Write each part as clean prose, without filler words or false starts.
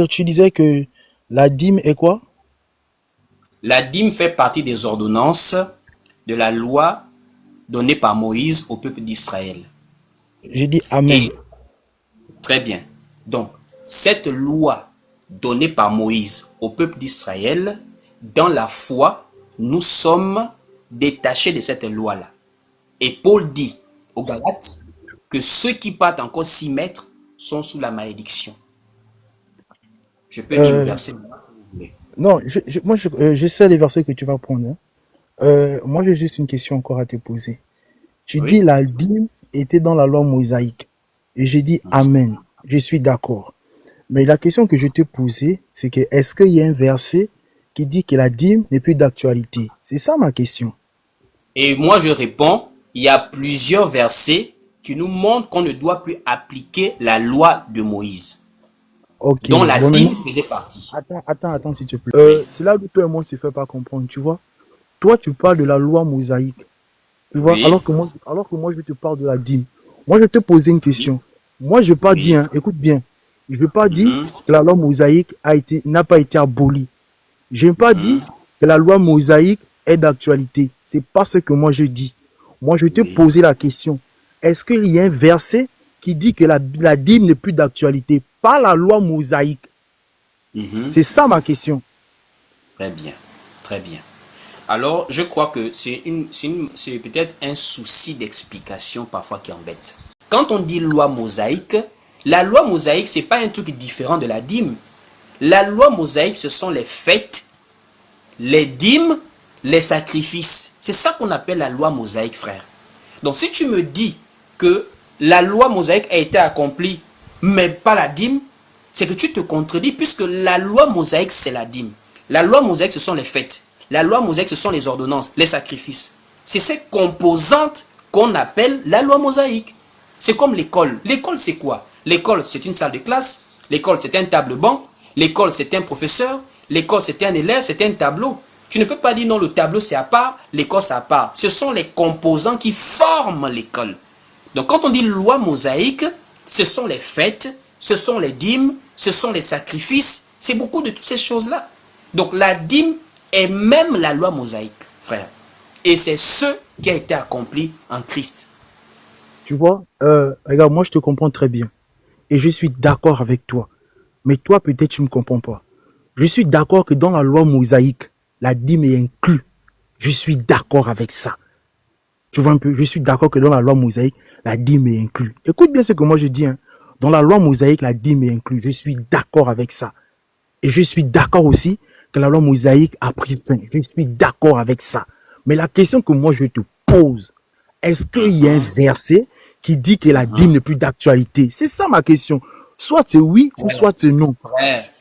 Tu disais que la dîme est quoi? La dîme fait partie des ordonnances de la loi donnée par Moïse au peuple d'Israël. J'ai dit Amen. Et très bien. Donc, cette loi donnée par Moïse au peuple d'Israël, dans la foi, nous sommes détachés de cette loi-là. Et Paul dit aux Galates que ceux qui partent encore 6 mètres sont sous la malédiction. Je peux lire le Euh, verset si vous voulez. non, je sais les versets que tu vas prendre, hein. Moi, j'ai juste une question encore à te poser. Tu dis Oui. la dîme était dans la loi mosaïque. Et j'ai dit Amen. Je suis d'accord. Mais la question que je te posais, c'est que est-ce qu'il y a un verset qui dit que la dîme n'est plus d'actualité? C'est ça ma question. Et moi, je réponds, il y a plusieurs versets qui nous montrent qu'on ne doit plus appliquer la loi de Moïse, Ok. dont la Bon, dîme maintenant, faisait partie. attends, s'il te plaît. Oui. C'est là où toi et moi on se fait pas comprendre, tu vois. Toi, tu parles de la loi mosaïque. Tu vois, Oui. alors que moi, je te parle de la dîme. Moi, je te posais une Oui. question. Moi, je ne vais pas dire, Oui. hein, écoute bien, je ne vais pas dire Mhm. que la loi mosaïque n'a pas été abolie. Je n'ai pas dit Mhm. que la loi mosaïque est d'actualité. C'est pas ce que moi je dis. Moi, je te Oui. posais la question. Est-ce qu'il y a un verset qui dit que la dîme n'est plus d'actualité? Pas la loi mosaïque. Mhm. C'est ça ma question. Très bien. Très bien. Alors, je crois que c'est peut-être un souci d'explication parfois qui embête. Quand on dit loi mosaïque, la loi mosaïque, c'est pas un truc différent de la dîme. La loi mosaïque, ce sont les fêtes, les dîmes, les sacrifices. C'est ça qu'on appelle la loi mosaïque, frère. Donc, si tu me dis que la loi mosaïque a été accomplie, mais pas la dîme, c'est que tu te contredis, puisque la loi mosaïque, c'est la dîme. La loi mosaïque, ce sont les fêtes. La loi mosaïque, ce sont les ordonnances, les sacrifices. C'est ces composantes qu'on appelle la loi mosaïque. C'est comme l'école. L'école, c'est quoi? L'école, c'est une salle de classe. L'école, c'est un table-banc. L'école, c'est un professeur. L'école, c'est un élève, c'est un tableau. Tu ne peux pas dire non, le tableau, c'est à part, l'école, c'est à part. Ce sont les composants qui forment l'école. Donc, quand on dit loi mosaïque, ce sont les fêtes, ce sont les dîmes, ce sont les sacrifices. C'est beaucoup de toutes ces choses-là. Donc, la dîme est même la loi mosaïque, frère. Et c'est ce qui a été accompli en Christ. Tu vois, regarde, moi je te comprends très bien. Et je suis d'accord avec toi. Mais toi, peut-être, tu ne me comprends pas. Je suis d'accord que dans la loi mosaïque, la dîme est inclue. Je suis d'accord avec ça. Tu vois un peu, je suis d'accord que dans la loi mosaïque, la dîme est inclue. Écoute bien ce que moi je dis, hein. Dans la loi mosaïque, la dîme est inclue. Je suis d'accord avec ça. Et je suis d'accord aussi que la loi mosaïque a pris fin. Je suis d'accord avec ça. Mais la question que moi je te pose, est-ce qu'il y a un verset qui dit que la dîme n'est plus d'actualité? C'est ça ma question. Soit c'est oui ou soit c'est non.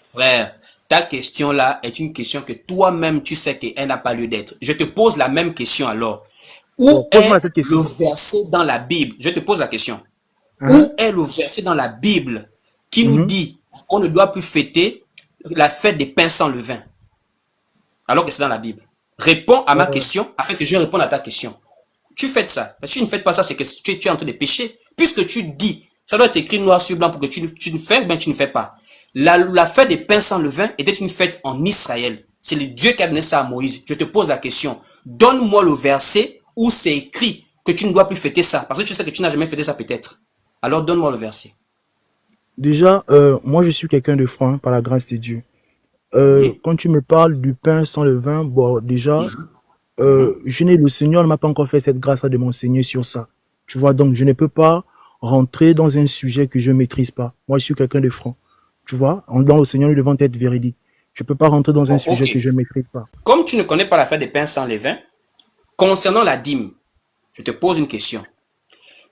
Frère, ta question là est une question que toi-même tu sais qu'elle n'a pas lieu d'être. Je te pose la même question alors. Bon, Où pose-moi est cette le question. verset dans la Bible? Je te pose la question. Hein? Où est le verset dans la Bible qui nous Mhm. dit qu'on ne doit plus fêter la fête des pains sans levain, alors que c'est dans la Bible? Réponds à ma Euh, question afin que je réponde à ta question. Tu fais ça. Si tu ne fais pas ça, c'est que tu es en train de pécher. Puisque tu dis, ça doit être écrit noir sur blanc pour que tu ne fais, ben tu ne fais pas. La fête des pains sans levain était une fête en Israël. C'est le Dieu qui a donné ça à Moïse. Je te pose la question. Donne-moi le verset où c'est écrit que tu ne dois plus fêter ça. Parce que tu sais que tu n'as jamais fêté ça peut-être. Alors donne-moi le verset. déjà, moi je suis quelqu'un de franc, hein, par la grâce de Dieu. Oui. Quand tu me parles du pain sans le vin, bon, déjà, Mhm. Mhm. le Seigneur ne m'a pas encore fait cette grâce de m'enseigner sur ça. Tu vois, donc je ne peux pas rentrer dans un sujet que je ne maîtrise pas. Moi, je suis quelqu'un de franc. Tu vois, dans le Seigneur, nous devons être véridiques. Je ne peux pas rentrer dans un Bon, sujet ok. que je ne maîtrise pas. Comme tu ne connais pas la fête des pains sans levain, concernant la dîme, je te pose une question.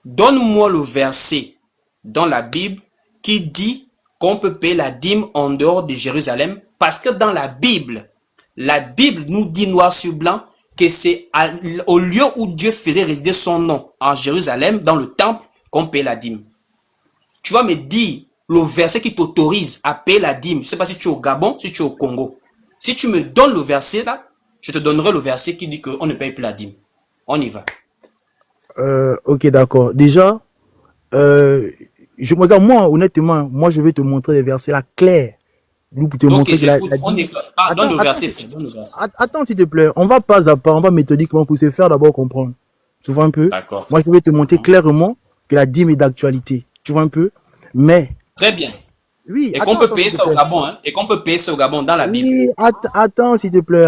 Donne-moi le verset dans la Bible qui dit qu'on peut payer la dîme en dehors de Jérusalem, parce que dans la Bible nous dit noir sur blanc que c'est au lieu où Dieu faisait résider son nom, en Jérusalem, dans le temple, qu'on paye la dîme. Tu vas me dire le verset qui t'autorise à payer la dîme. Je ne sais pas si tu es au Gabon, si tu es au Congo. Si tu me donnes le verset là, je te donnerai le verset qui dit qu'on ne paye plus la dîme. On y va. Ok, d'accord. Déjà, euh, regarde, moi, honnêtement, moi, je vais te montrer des versets là clairs. Nous, pour te Ok, montrer que j'écoute. la On dîme... est... Ah, donne Attends, le attends, verset, frère. Donne le verset. attends, s'il te plaît. On va pas à pas, on va méthodiquement pour se faire d'abord comprendre. Tu vois un peu? D'accord. Moi, je vais te montrer clairement que la dîme est d'actualité. Tu vois un peu? Mais, Très bien. oui, Et qu'on attends, peut attends, payer s'il te ça au plaît. Gabon, hein. Et qu'on peut payer ça au Gabon dans la Bible. Oui, attends, s'il te plaît.